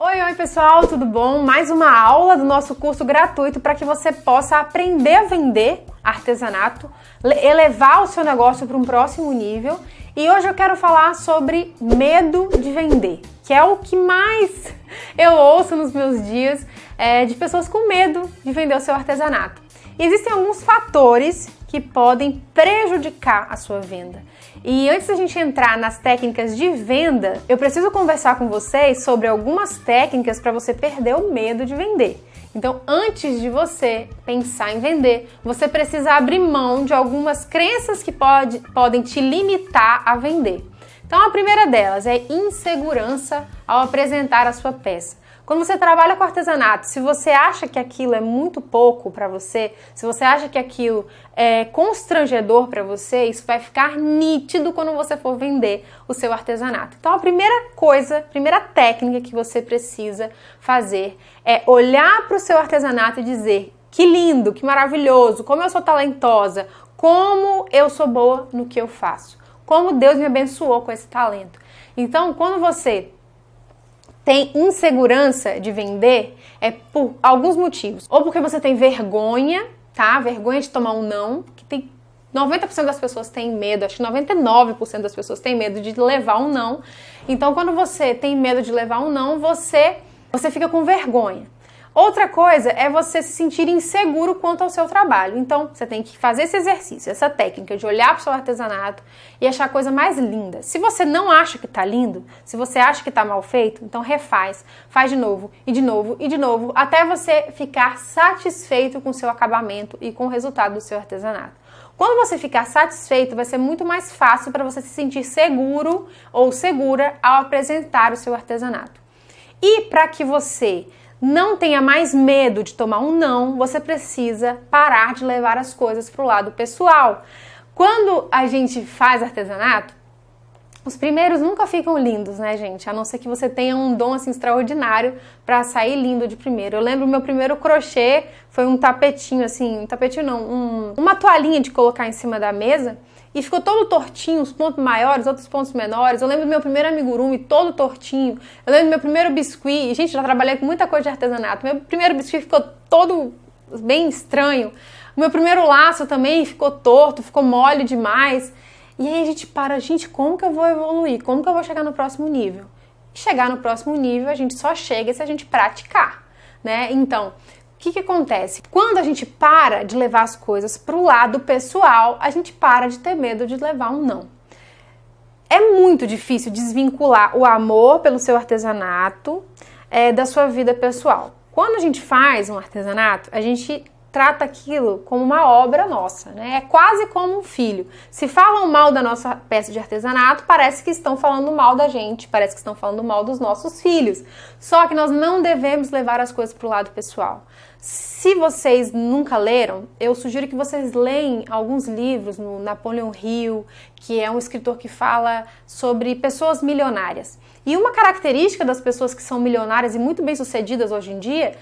Oi pessoal, tudo bom? Mais uma aula do nosso curso gratuito para que você possa aprender a vender artesanato, elevar o seu negócio para um próximo nível. E hoje eu quero falar sobre medo de vender, que é o que mais eu ouço nos meus dias de pessoas com medo de vender o seu artesanato. E existem alguns fatores que podem prejudicar a sua venda. E antes da gente entrar nas técnicas de venda, eu preciso conversar com vocês sobre algumas técnicas para você perder o medo de vender. Então, antes de você pensar em vender, você precisa abrir mão de algumas crenças que podem te limitar a vender. Então, a primeira delas é insegurança ao apresentar a sua peça. Quando você trabalha com artesanato, se você acha que aquilo é muito pouco para você, se você acha que aquilo é constrangedor para você, isso vai ficar nítido quando você for vender o seu artesanato. Então, a primeira técnica que você precisa fazer é olhar para o seu artesanato e dizer: que lindo, que maravilhoso, como eu sou talentosa, como eu sou boa no que eu faço, como Deus me abençoou com esse talento. Então, quando você tem insegurança de vender, é por alguns motivos. Ou porque você tem vergonha, tá? Vergonha de tomar um não, que tem 90% das pessoas têm medo, acho que 99% das pessoas têm medo de levar um não. Então, quando você tem medo de levar um não, você fica com vergonha. Outra coisa é você se sentir inseguro quanto ao seu trabalho. Então, você tem que fazer esse exercício, essa técnica de olhar para o seu artesanato e achar a coisa mais linda. Se você não acha que tá lindo, se você acha que tá mal feito, então refaz, faz de novo, e de novo, e de novo, até você ficar satisfeito com o seu acabamento e com o resultado do seu artesanato. Quando você ficar satisfeito, vai ser muito mais fácil para você se sentir seguro ou segura ao apresentar o seu artesanato. E para que você não tenha mais medo de tomar um não, você precisa parar de levar as coisas para o lado pessoal. Quando a gente faz artesanato, os primeiros nunca ficam lindos, né, gente? A não ser que você tenha um dom assim extraordinário para sair lindo de primeiro. Eu lembro meu primeiro crochê foi um tapetinho assim, um tapetinho não, uma toalhinha de colocar em cima da mesa. E ficou todo tortinho, os pontos maiores, outros pontos menores. Eu lembro do meu primeiro amigurumi todo tortinho. Eu lembro do meu primeiro biscuit. Gente, já trabalhei com muita coisa de artesanato. Meu primeiro biscuit ficou todo bem estranho. O meu primeiro laço também ficou torto, ficou mole demais. E aí a gente para, gente, como que eu vou evoluir? Como que eu vou chegar no próximo nível? E chegar no próximo nível a gente só chega se a gente praticar, né? Então, o que acontece? Quando a gente para de levar as coisas para o lado pessoal, a gente para de ter medo de levar um não. É muito difícil desvincular o amor pelo seu artesanato da sua vida pessoal. Quando a gente faz um artesanato, a gente trata aquilo como uma obra nossa, né? É quase como um filho. Se falam mal da nossa peça de artesanato, parece que estão falando mal da gente, parece que estão falando mal dos nossos filhos. Só que nós não devemos levar as coisas para o lado pessoal. Se vocês nunca leram, eu sugiro que vocês leiam alguns livros no Napoleon Hill, que é um escritor que fala sobre pessoas milionárias. E uma característica das pessoas que são milionárias e muito bem-sucedidas hoje em dia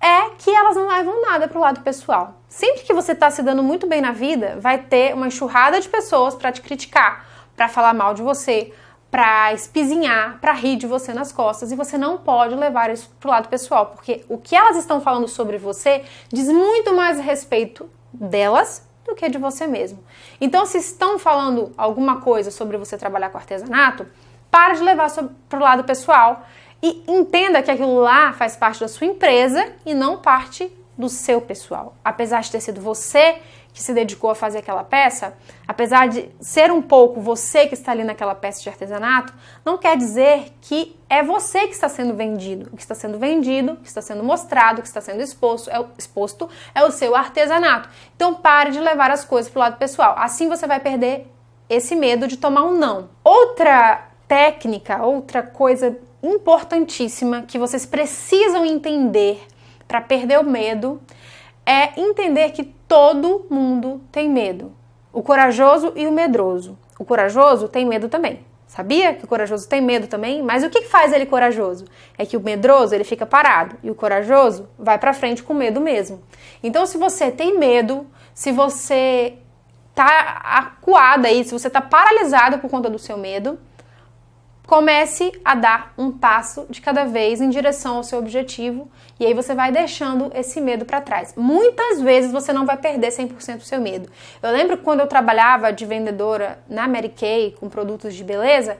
é que elas não levam nada para o lado pessoal. Sempre que você está se dando muito bem na vida, vai ter uma enxurrada de pessoas para te criticar, para falar mal de você, para espizinhar, para rir de você nas costas, e você não pode levar isso para o lado pessoal, porque o que elas estão falando sobre você diz muito mais a respeito delas do que de você mesmo. Então, se estão falando alguma coisa sobre você trabalhar com artesanato, para de levar para o lado pessoal e entenda que aquilo lá faz parte da sua empresa e não parte do seu pessoal. Apesar de ter sido você que se dedicou a fazer aquela peça, apesar de ser um pouco você que está ali naquela peça de artesanato, não quer dizer que é você que está sendo vendido. O que está sendo vendido, o que está sendo mostrado, o que está sendo exposto é o seu artesanato. Então pare de levar as coisas para o lado pessoal. Assim você vai perder esse medo de tomar um não. Outra técnica, outra coisa importantíssima que vocês precisam entender para perder o medo é entender que todo mundo tem medo. O corajoso e o medroso. O corajoso tem medo também. Sabia que o corajoso tem medo também? Mas o que faz ele corajoso? É que o medroso ele fica parado e o corajoso vai para frente com medo mesmo. Então, se você tem medo, se você tá acuada aí, se você tá paralisado por conta do seu medo, comece a dar um passo de cada vez em direção ao seu objetivo e aí você vai deixando esse medo para trás. Muitas vezes você não vai perder 100% do seu medo. Eu lembro que quando eu trabalhava de vendedora na Mary Kay com produtos de beleza,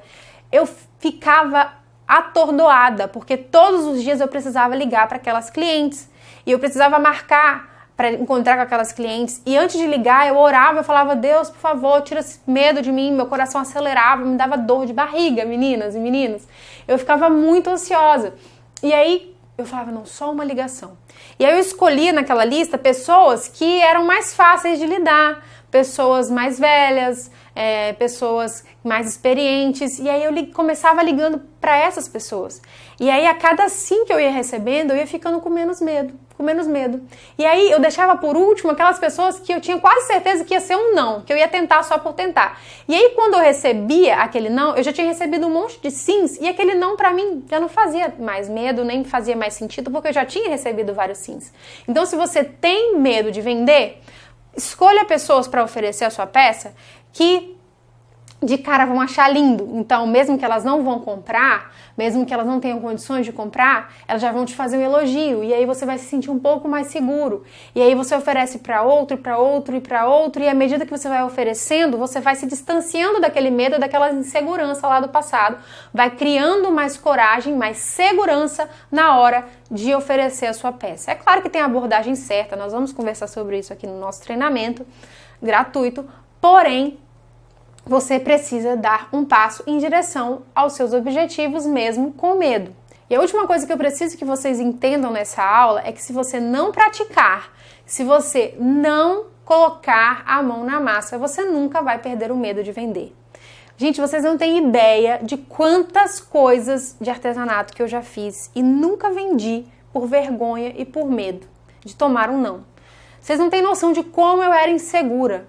eu ficava atordoada, porque todos os dias eu precisava ligar para aquelas clientes e eu precisava marcar para encontrar com aquelas clientes, e antes de ligar eu orava, eu falava: Deus, por favor, tira esse medo de mim. Meu coração acelerava, me dava dor de barriga, meninas e meninos. Eu ficava muito ansiosa, e aí eu falava: não, só uma ligação. E aí eu escolhi naquela lista pessoas que eram mais fáceis de lidar, pessoas mais velhas, pessoas mais experientes, e aí eu começava ligando para essas pessoas. E aí a cada sim que eu ia recebendo, eu ia ficando com menos medo. E aí eu deixava por último aquelas pessoas que eu tinha quase certeza que ia ser um não, que eu ia tentar só por tentar. E aí quando eu recebia aquele não, eu já tinha recebido um monte de sims e aquele não pra mim já não fazia mais medo, nem fazia mais sentido, porque eu já tinha recebido vários sims. Então se você tem medo de vender, escolha pessoas para oferecer a sua peça que de cara vão achar lindo. Então, mesmo que elas não vão comprar, mesmo que elas não tenham condições de comprar, elas já vão te fazer um elogio e aí você vai se sentir um pouco mais seguro. E aí você oferece para outro, para outro e para outro, e à medida que você vai oferecendo, você vai se distanciando daquele medo, daquela insegurança lá do passado, vai criando mais coragem, mais segurança na hora de oferecer a sua peça. É claro que tem a abordagem certa, nós vamos conversar sobre isso aqui no nosso treinamento gratuito, porém, você precisa dar um passo em direção aos seus objetivos mesmo com medo. E a última coisa que eu preciso que vocês entendam nessa aula é que se você não praticar, se você não colocar a mão na massa, você nunca vai perder o medo de vender. Gente, vocês não têm ideia de quantas coisas de artesanato que eu já fiz e nunca vendi por vergonha e por medo de tomar um não. Vocês não têm noção de como eu era insegura,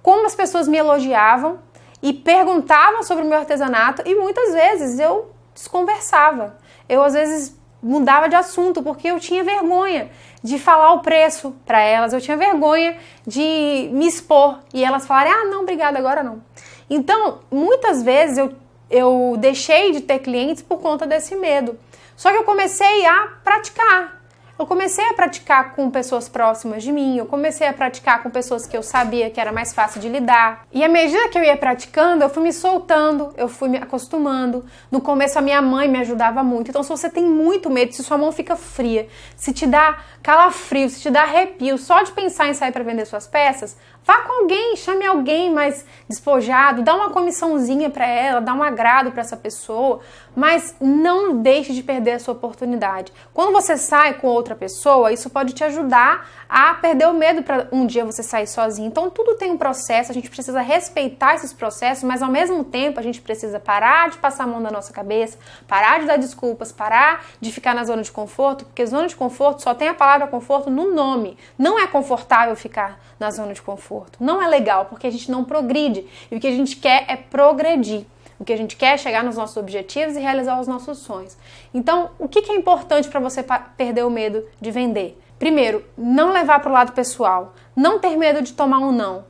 como as pessoas me elogiavam e perguntavam sobre o meu artesanato e muitas vezes eu desconversava. Eu às vezes mudava de assunto porque eu tinha vergonha de falar o preço para elas, eu tinha vergonha de me expor e elas falarem: ah, não, obrigada, agora não. Então, muitas vezes eu deixei de ter clientes por conta desse medo. Só que eu comecei a praticar. Eu comecei a praticar com pessoas próximas de mim, eu comecei a praticar com pessoas que eu sabia que era mais fácil de lidar. E à medida que eu ia praticando, eu fui me soltando, eu fui me acostumando. No começo a minha mãe me ajudava muito. Então se você tem muito medo, se sua mão fica fria, se te dá calafrio, se te dá arrepio só de pensar em sair para vender suas peças, vá com alguém, chame alguém mais despojado, dá uma comissãozinha para ela, dá um agrado para essa pessoa, mas não deixe de perder essa oportunidade. Quando você sai com outra pessoa, isso pode te ajudar a perder o medo para um dia você sair sozinho. Então tudo tem um processo, a gente precisa respeitar esses processos, mas ao mesmo tempo a gente precisa parar de passar a mão na nossa cabeça, parar de dar desculpas, parar de ficar na zona de conforto, porque zona de conforto só tem a palavra conforto no nome. Não é confortável ficar na zona de conforto. Não é legal, porque a gente não progride. E o que a gente quer é progredir. O que a gente quer é chegar nos nossos objetivos e realizar os nossos sonhos. Então, o que é importante para você perder o medo de vender? Primeiro, não levar para o lado pessoal. Não ter medo de tomar um não.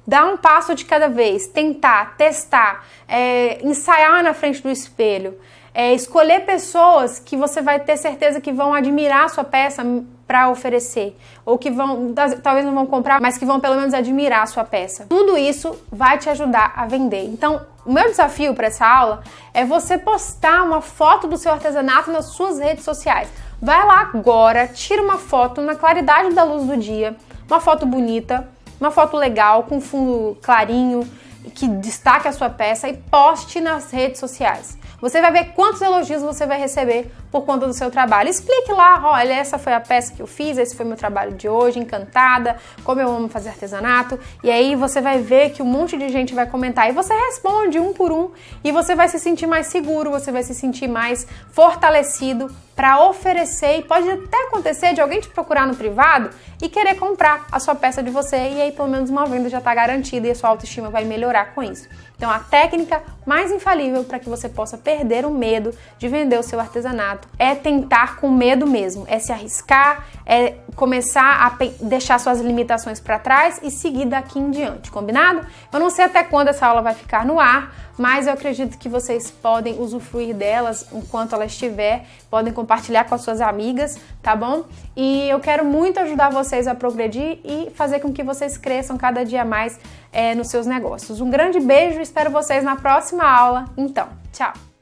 Dar um passo de cada vez. Tentar, testar, ensaiar na frente do espelho. Escolher pessoas que você vai ter certeza que vão admirar a sua peça para oferecer, ou que talvez não vão comprar, mas que vão pelo menos admirar a sua peça. Tudo isso vai te ajudar a vender. Então, o meu desafio para essa aula é você postar uma foto do seu artesanato nas suas redes sociais. Vai lá agora, tira uma foto na claridade da luz do dia, uma foto bonita, uma foto legal, com fundo clarinho, que destaque a sua peça e poste nas redes sociais. Você vai ver quantos elogios você vai receber por conta do seu trabalho. Explique lá: olha, essa foi a peça que eu fiz, esse foi meu trabalho de hoje, encantada, como eu amo fazer artesanato. E aí você vai ver que um monte de gente vai comentar e você responde um por um e você vai se sentir mais seguro, você vai se sentir mais fortalecido para oferecer, e pode até acontecer de alguém te procurar no privado e querer comprar a sua peça de você, e aí pelo menos uma venda já está garantida e a sua autoestima vai melhorar com isso. Então a técnica mais infalível para que você possa perder o medo de vender o seu artesanato é tentar com medo mesmo, é se arriscar, é começar a deixar suas limitações para trás e seguir daqui em diante, combinado? Eu não sei até quando essa aula vai ficar no ar, mas eu acredito que vocês podem usufruir delas enquanto ela estiver, podem compartilhar com as suas amigas, tá bom? E eu quero muito ajudar vocês a progredir e fazer com que vocês cresçam cada dia mais nos seus negócios. Um grande beijo, espero vocês na próxima aula. Então, tchau!